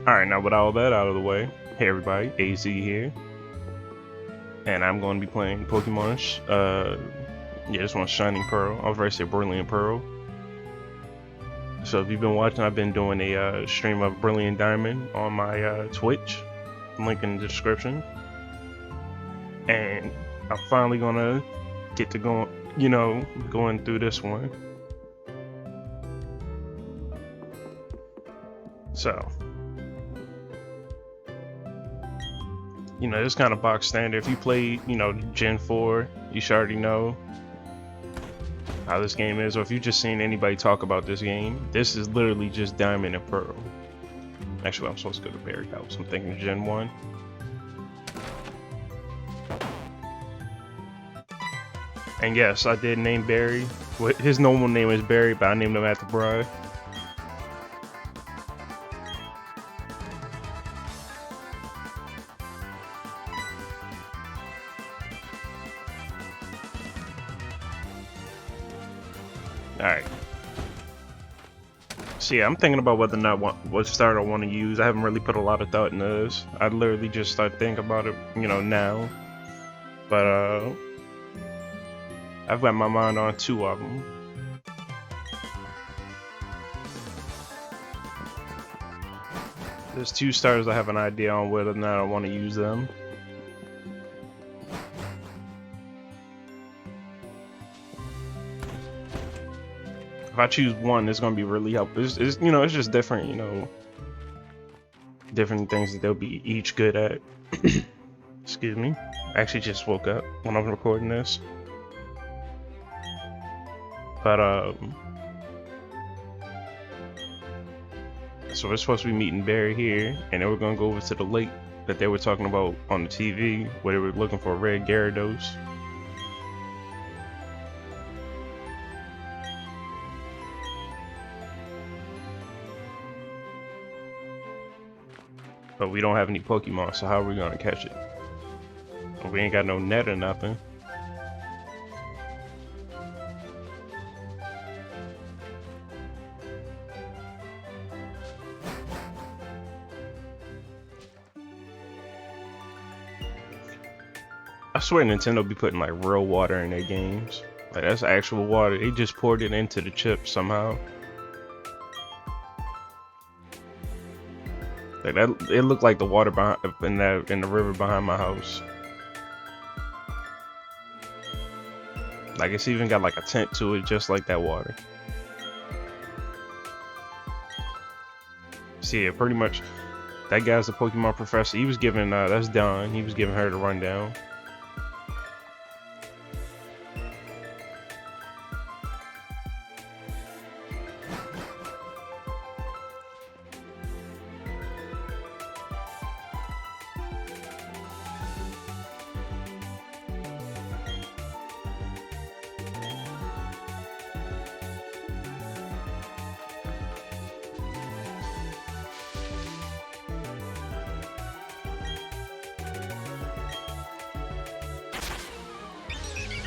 Alright, now with all that out of the way, hey everybody, AZ here. And I'm going to be playing Pokemon, this one's Shining Pearl. I was ready to say Brilliant Pearl. So if you've been watching, I've been doing a stream of Brilliant Diamond on my Twitch. Link in the description. And I'm finally gonna get to going through this one. So, this kind of box standard. If you played, Gen 4, you should already know how this game is. Or if you've just seen anybody talk about this game, this is literally just Diamond and Pearl. Actually, I'm supposed to go to Berry House. I'm thinking Gen 1. And yes, I did name Barry. His normal name is Barry, but I named him after Brian. Alright. So yeah, I'm thinking about whether or not what starter I want to use. I haven't really put a lot of thought into this. I literally just start thinking about it, now. But I've got my mind on 2 of them. There's 2 starters I have an idea on whether or not I want to use them. If I choose one, it's gonna be really helpful. It's just different, different things that they'll be each good at. Excuse me. I actually just woke up when I'm recording this. But so we're supposed to be meeting Barry here, and then we're gonna go over to the lake that they were talking about on the TV, where they were looking for a red Gyarados. But we don't have any Pokemon, so how are we gonna catch it? We ain't got no net or nothing. I swear Nintendo be putting like real water in their games. Like that's actual water. They just poured it into the chip somehow. Like that, it looked like the water behind in the river behind my house. Like it's even got like a tint to it, just like that water. See, yeah, pretty much. That guy's the Pokemon professor. He was giving that's Dawn. He was giving her the rundown.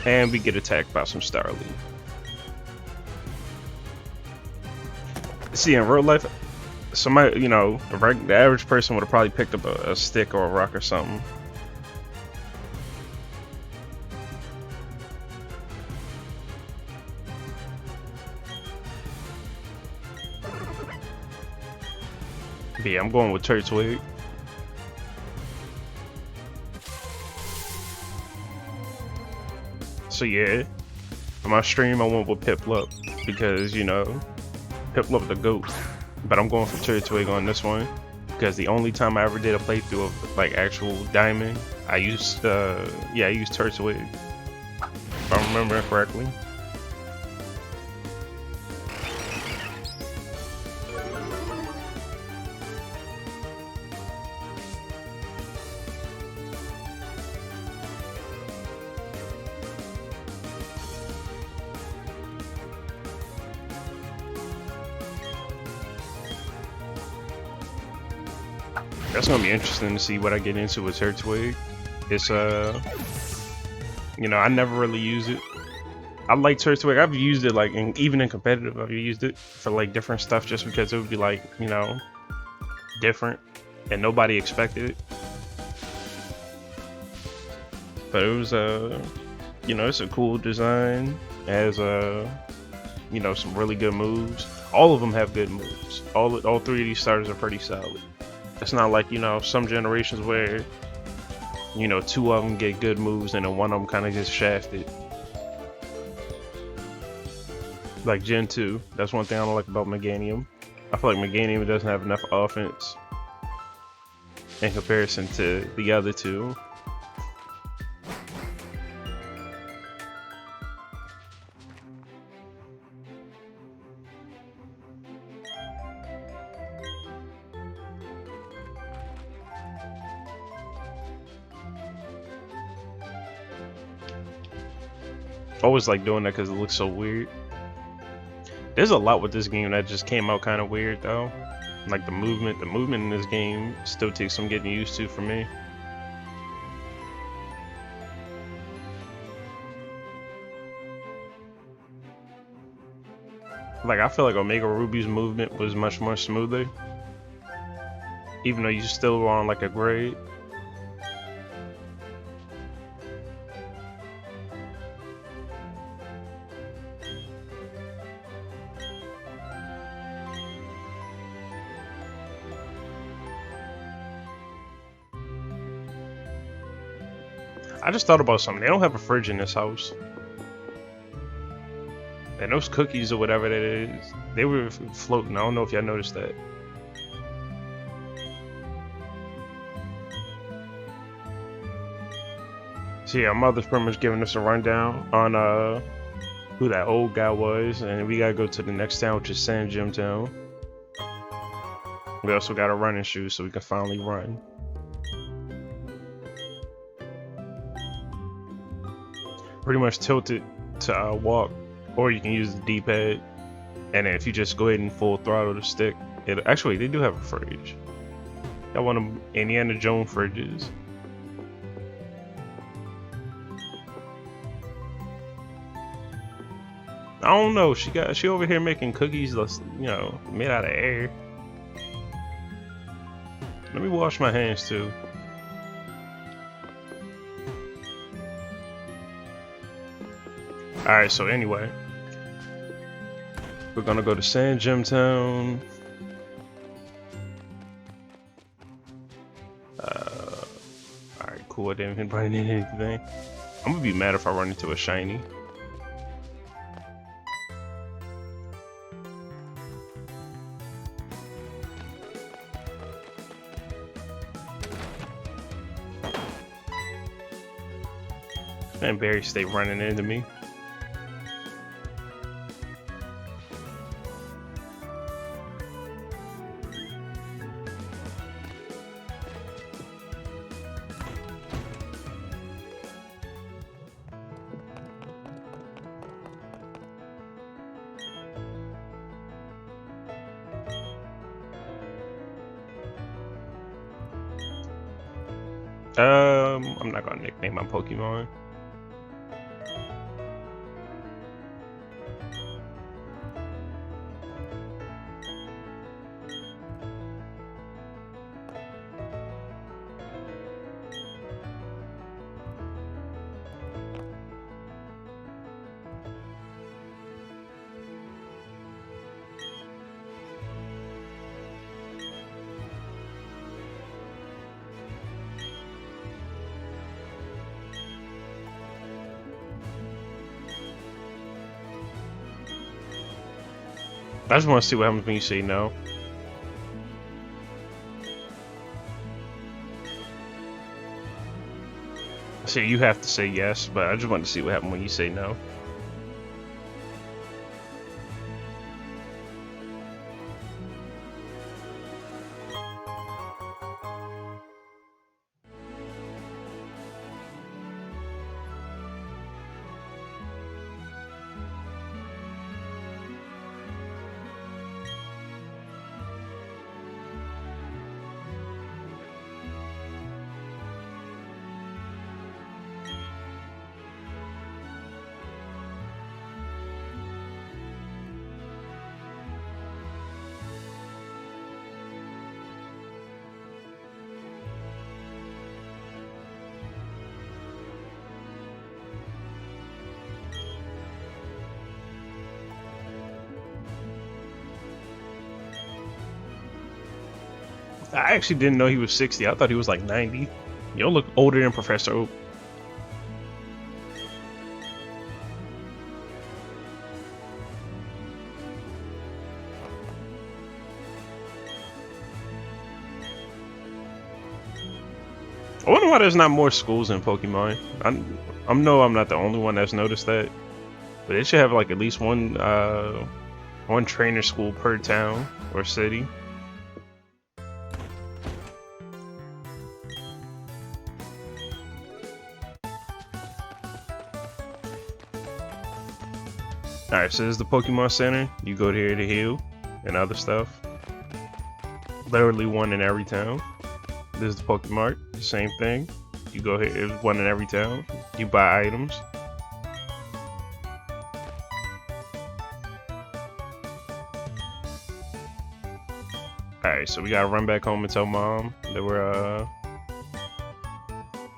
And we get attacked by some Starly. See, in real life, somebody, the average person would have probably picked up a stick or a rock or something. But yeah, I'm going with Turtwig. So yeah, for my stream I went with Piplup because Piplup the GOAT. But I'm going for Turtwig on this one because the only time I ever did a playthrough of like actual Diamond, I used Turtwig, if I remember correctly. That's gonna be interesting to see what I get into with Turtwig. It's I never really use it. I like Turtwig. I've used it like even in competitive. I've used it for like different stuff just because it would be like different and nobody expected it. But it was you know, it's a cool design. It has you know, some really good moves. All of them have good moves. All 3 of these starters are pretty solid. It's not like, you know, some generations where, you know, 2 of them get good moves and then 1 of them kind of gets shafted. Like Gen 2, that's one thing I don't like about Meganium. I feel like Meganium doesn't have enough offense in comparison to the other 2. I always like doing that because it looks so weird. There's a lot with this game that just came out kind of weird though. Like the movement in this game still takes some getting used to for me. Like I feel like Omega Ruby's movement was much more smoother, even though you still were on like a grade. I just thought about something. They don't have a fridge in this house. And those cookies or whatever that is, they were floating. I don't know if y'all noticed that. So yeah, mother's pretty much giving us a rundown on who that old guy was, and we gotta go to the next town, which is San Jim Town. We also got a running shoe so we can finally run. Pretty much tilt it to walk, or you can use the D-pad, and then if you just go ahead and full throttle the stick, it actually they do have a fridge. Got one of Indiana Jones fridges. I don't know. She over here making cookies, you know, made out of air. Let me wash my hands too. Alright, so anyway, we're gonna go to San Jim Town. Alright, cool. I didn't even run into anything. I'm gonna be mad if I run into a shiny. And Barry stay running into me. I'm not gonna nickname my Pokemon. I just want to see what happens when you say no. See, you have to say yes, but I just want to see what happens when you say no. I actually didn't know he was 60. I thought he was like 90. You don't look older than Professor Oak. I wonder why there's not more schools in Pokemon. I know I'm not the only one that's noticed that, but it should have like at least one trainer school per town or city. Alright, so this is the Pokemon Center. You go here to heal and other stuff. Literally one in every town. This is the Pokemart, same thing. You go here, there's one in every town. You buy items. Alright, so we gotta run back home and tell Mom that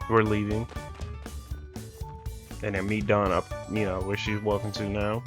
we're leaving. And then meet Dawn up, you know, where she's walking to now.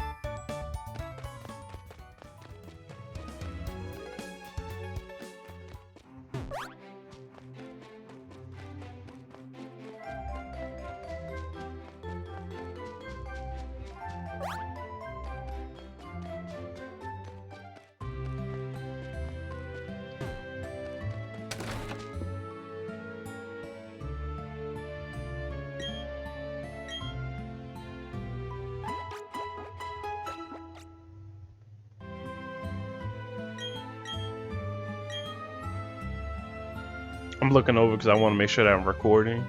I'm looking over because I want to make sure that I'm recording.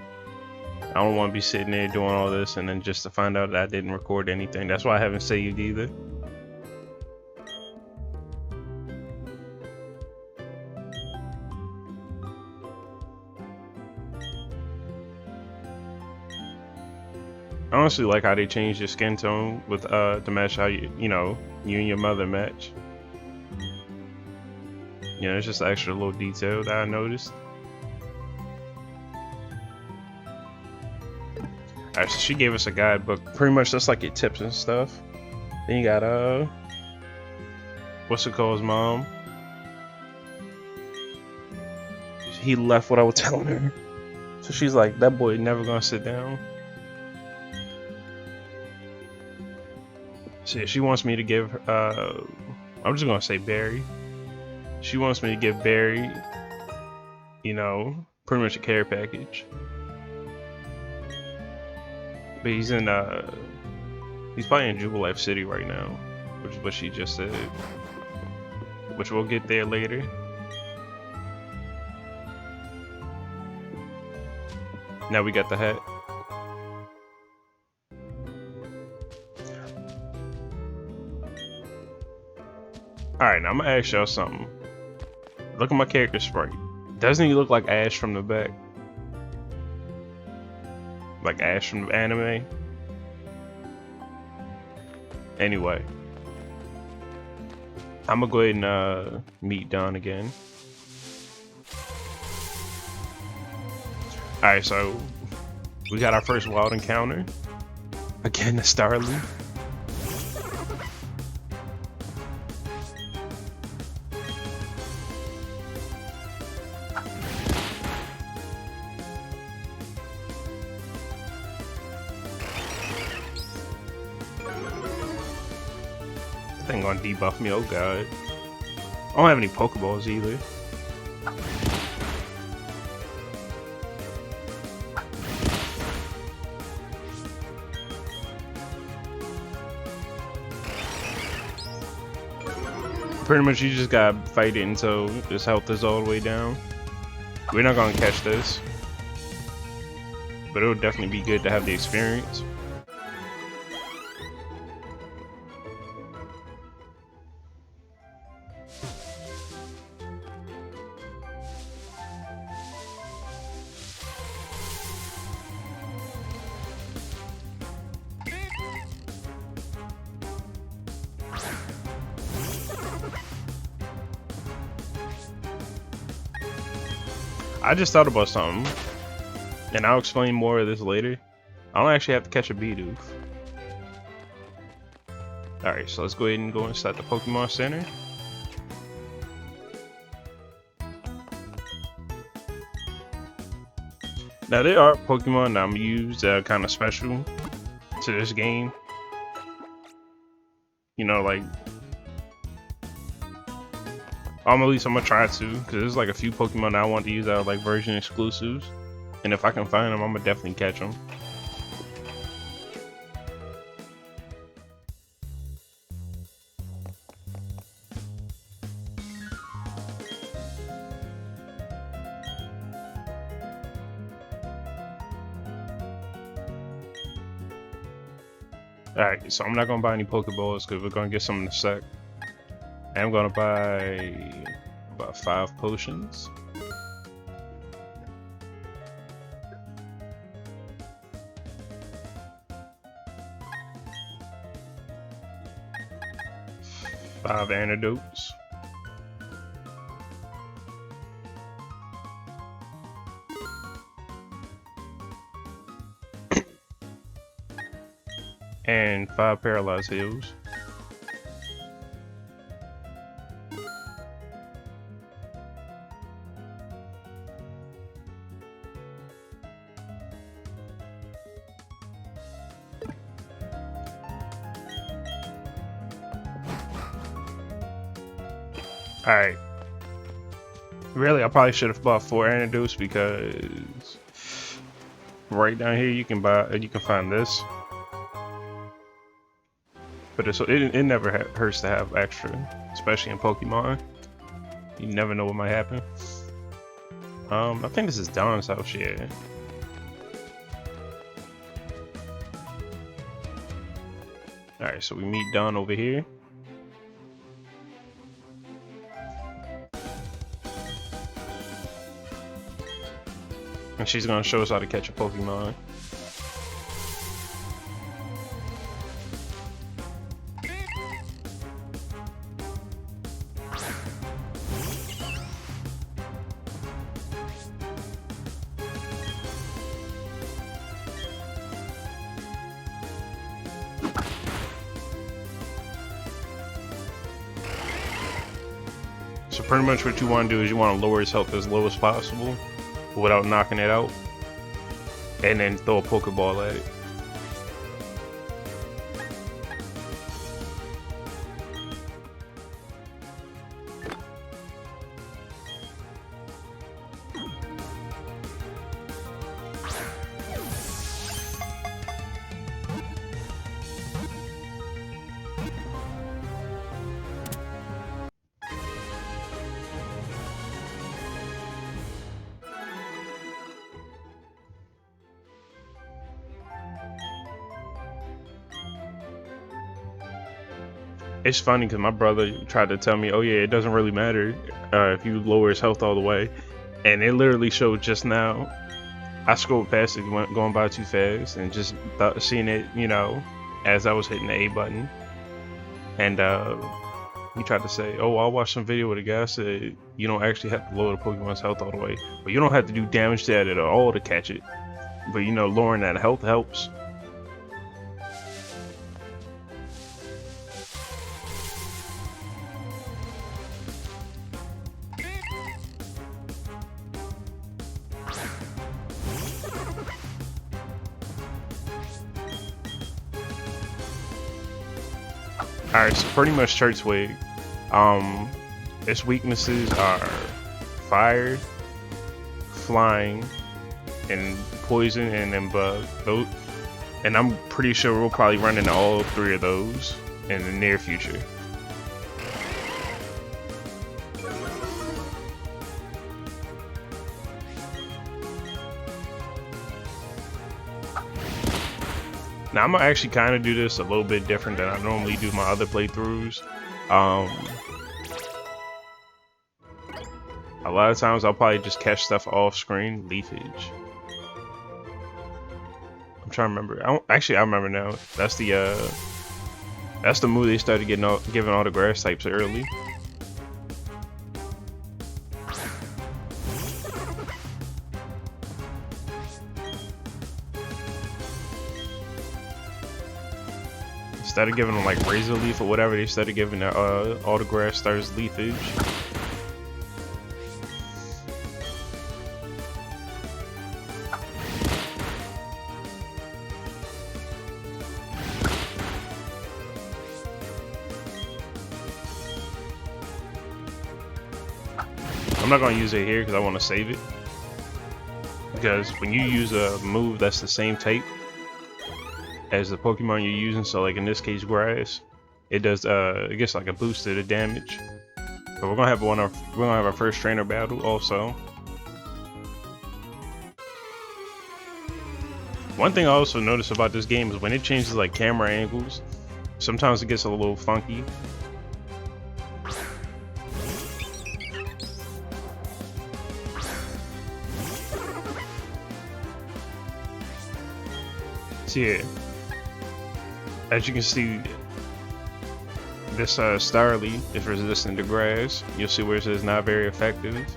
I don't want to be sitting there doing all this and then just to find out that I didn't record anything. That's why I haven't saved either. I honestly like how they changed your skin tone with to match how you know, you and your mother match. You know, it's just an extra little detail that I noticed. Alright, so she gave us a guidebook. Pretty much that's like your tips and stuff. Then you got what's it called, his mom? He left what I was telling her. So she's like, that boy never gonna sit down. So she wants me to give I'm just gonna say Barry. She wants me to give Barry, you know, pretty much a care package. But he's in he's probably in Jubilife City right now, which is what she just said. Which we'll get there later. Now we got the hat. Alright, now I'm gonna ask y'all something. Look at my character sprite. Doesn't he look like Ash from the back? Like Ash from the anime? Anyway. I'm gonna go ahead and meet Dawn again. Alright, so we got our first wild encounter. Again, the Starly. That thing gonna debuff me, oh god. I don't have any Pokeballs either. Pretty much you just gotta fight it until his health is all the way down. We're not gonna catch this, but it would definitely be good to have the experience. I just thought about something, and I'll explain more of this later. I don't actually have to catch a Bidoof. Alright, so let's go ahead and go inside the Pokemon Center. Now there are Pokemon that I'm used that are kind of special to this game. You know, like at least I'm gonna try to, because there's like a few Pokemon that I want to use that are like version exclusives, and if I can find them, I'm gonna definitely catch them. Alright, so I'm not gonna buy any Pokeballs because we're gonna get some in a sec. I'm gonna buy about 5 potions. Five antidotes. And 5 paralyzed heals. Alright. Really, I probably should have bought 4 antidotes because right down here you can find this. But it never hurts to have extra, especially in Pokemon. You never know what might happen. I think this is Don's house, yeah. Alright, so we meet Don over here. And she's gonna show us how to catch a Pokemon. So pretty much what you want to do is you want to lower his health as low as possible without knocking it out, and then throw a Pokeball at it. It's funny because my brother tried to tell me, oh yeah, it doesn't really matter if you lower his health all the way. And it literally showed just now. I scrolled past it, going by too fast, and just seeing it, you know, as I was hitting the A button. And he tried to say, oh, I watched some video where the guy said you don't actually have to lower the Pokemon's health all the way. But you don't have to do damage to it at all to catch it. But you know, lowering that health helps. Alright, so pretty much Turtwig. Its weaknesses are fire, flying, and poison, and then bug. And I'm pretty sure we'll probably run into all 3 of those in the near future. Now I'm gonna actually kind of do this a little bit different than I normally do my other playthroughs. A lot of times I'll probably just catch stuff off screen. Leafage. I'm trying to remember. I remember now. That's the move they started giving all the grass types early. Instead of giving them like Razor Leaf or whatever, they started giving all the grass starters Leafage. I'm not gonna use it here because I want to save it. Because when you use a move that's the same type as the Pokemon you're using, so like in this case grass, it does it gets like a boost to the damage. But we're gonna have our first trainer battle also. One thing I also noticed about this game is when it changes like camera angles, sometimes it gets a little funky. So yeah, as you can see, this Starly is resistant to grass. You'll see where it says not very effective.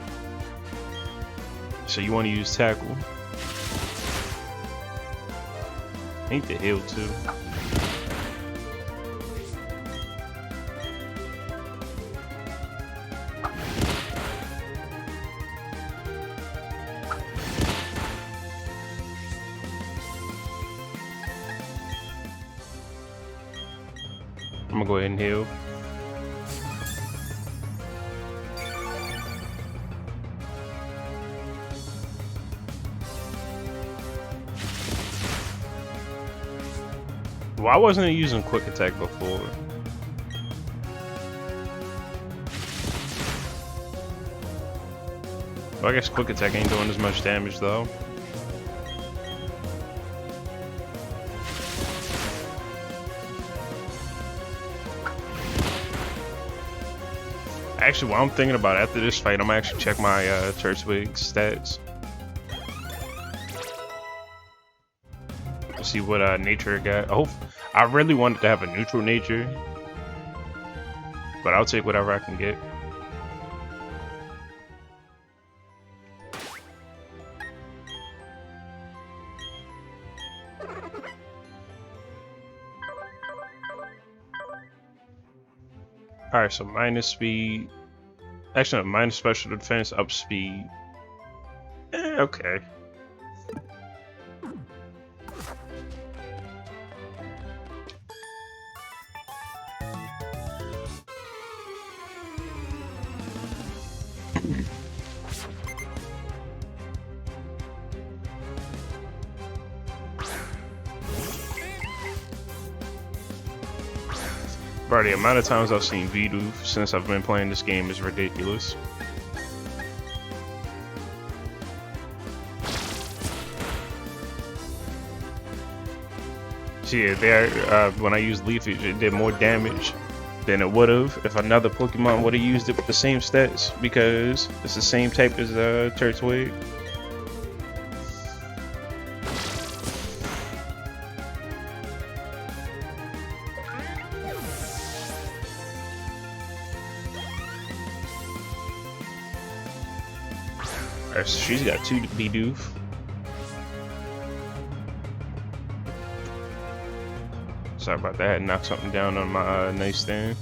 So you want to use tackle. I need to heal too. I'm gonna go ahead and heal. Why wasn't it using quick attack before? Well, I guess quick attack ain't doing as much damage though. Actually, what I'm thinking about after this fight, I'm gonna actually check my Turtwig stats. Let's see what nature it got. I really wanted to have a neutral nature, but I'll take whatever I can get. Alright, so minus speed. Actually, no, minus special defense, up speed. Okay. Bro, the amount of times I've seen VODs since I've been playing this game is ridiculous. So yeah, when I used Leafage, it did more damage than it would have if another Pokemon would have used it with the same stats, because it's the same type as Turtwig. Alright, so she's got 2 Bidoof. Sorry about that, I had knocked something down on my nightstand.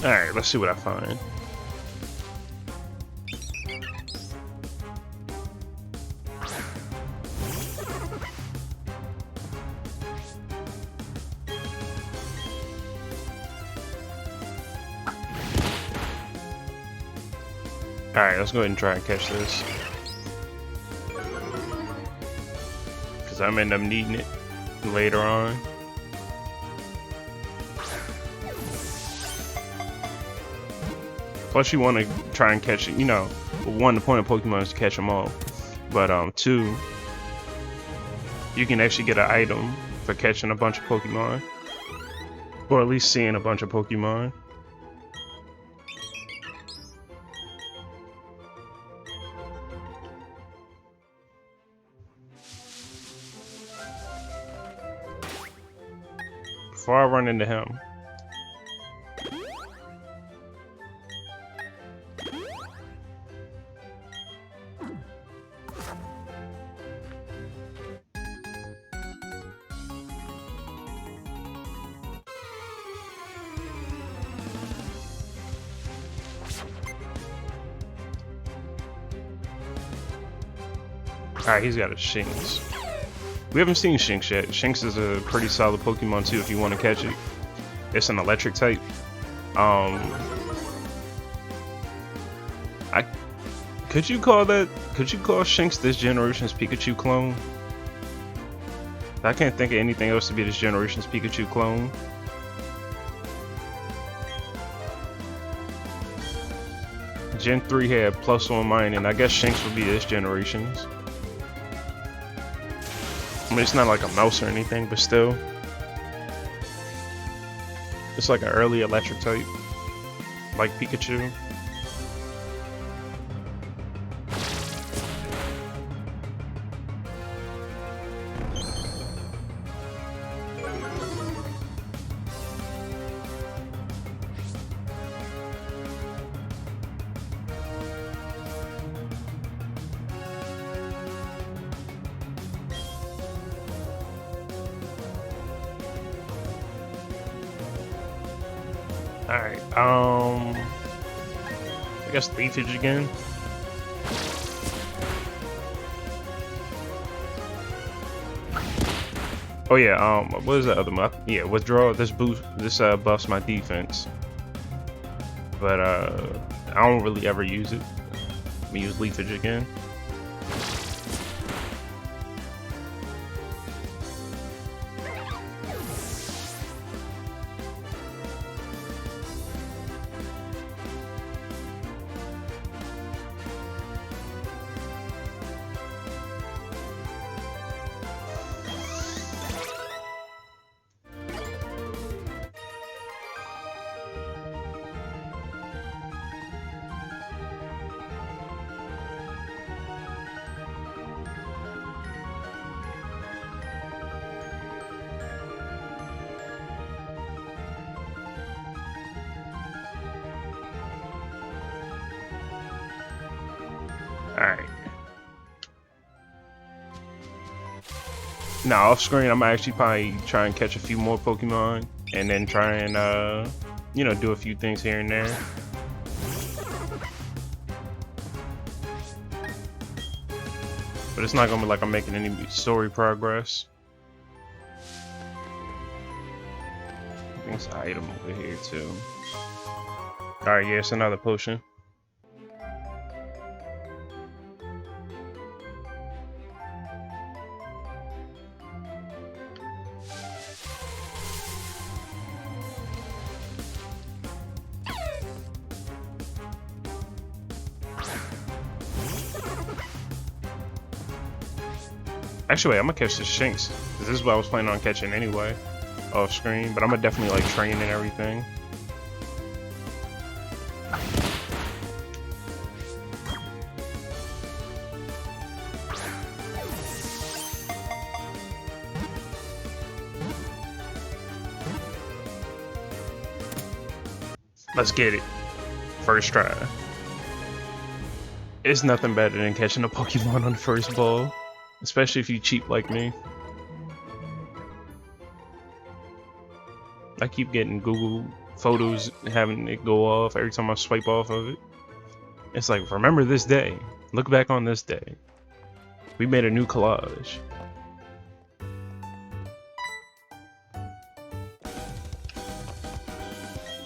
Alright, let's see what I find. Alright, let's go ahead and try and catch this, because I'm end up needing it later on. Plus, you want to try and catch it. You know, one, the point of Pokemon is to catch them all. But 2, you can actually get an item for catching a bunch of Pokemon. Or at least seeing a bunch of Pokemon. Before I run into him. Alright, he's got a Shinx. We haven't seen Shinx yet. Shinx is a pretty solid Pokemon too if you want to catch it. It's an electric type. Could you call Shinx this generation's Pikachu clone? I can't think of anything else to be this generation's Pikachu clone. Gen 3 had +1 mining. I guess Shinx would be this generation's. I mean, it's not like a mouse or anything, but still. It's like an early electric type. Like Pikachu. Alright, I guess leafage again. Oh yeah, what is that other mod? Yeah, withdraw. This buffs my defense. But I don't really ever use it. I'm gonna use leafage again. Alright. Now off screen, I'm actually probably try and catch a few more Pokemon and then try and you know, do a few things here and there. But it's not gonna be like I'm making any story progress. I think it's an item over here too. Alright, yeah, it's another potion. Actually, wait, I'm gonna catch the Shinx. This is what I was planning on catching anyway, off screen. But I'm gonna definitely like train and everything. Let's get it. First try. It's nothing better than catching a Pokemon on the first ball. Especially if you cheat like me. I keep getting Google photos having it go off every time I swipe off of it. It's like, remember this day. Look back on this day. We made a new collage.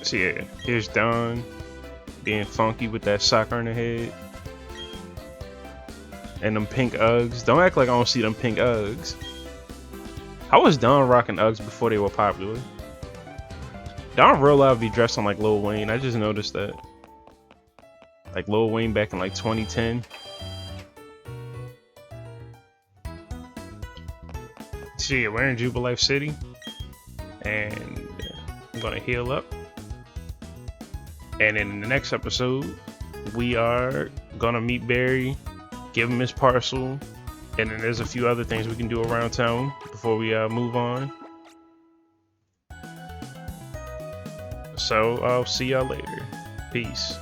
So yeah, here's Dawn being funky with that soccer in her head. And them pink Uggs. Don't act like I don't see them pink Uggs. How was Dawn rocking Uggs before they were popular? Dawn real life be dressed on like Lil Wayne. I just noticed that. Like Lil Wayne back in like 2010. So yeah, we're in Jubilife City. And I'm gonna heal up. And in the next episode, we are gonna meet Barry, give him his parcel, and then there's a few other things we can do around town before we move on. So I'll see y'all later. Peace.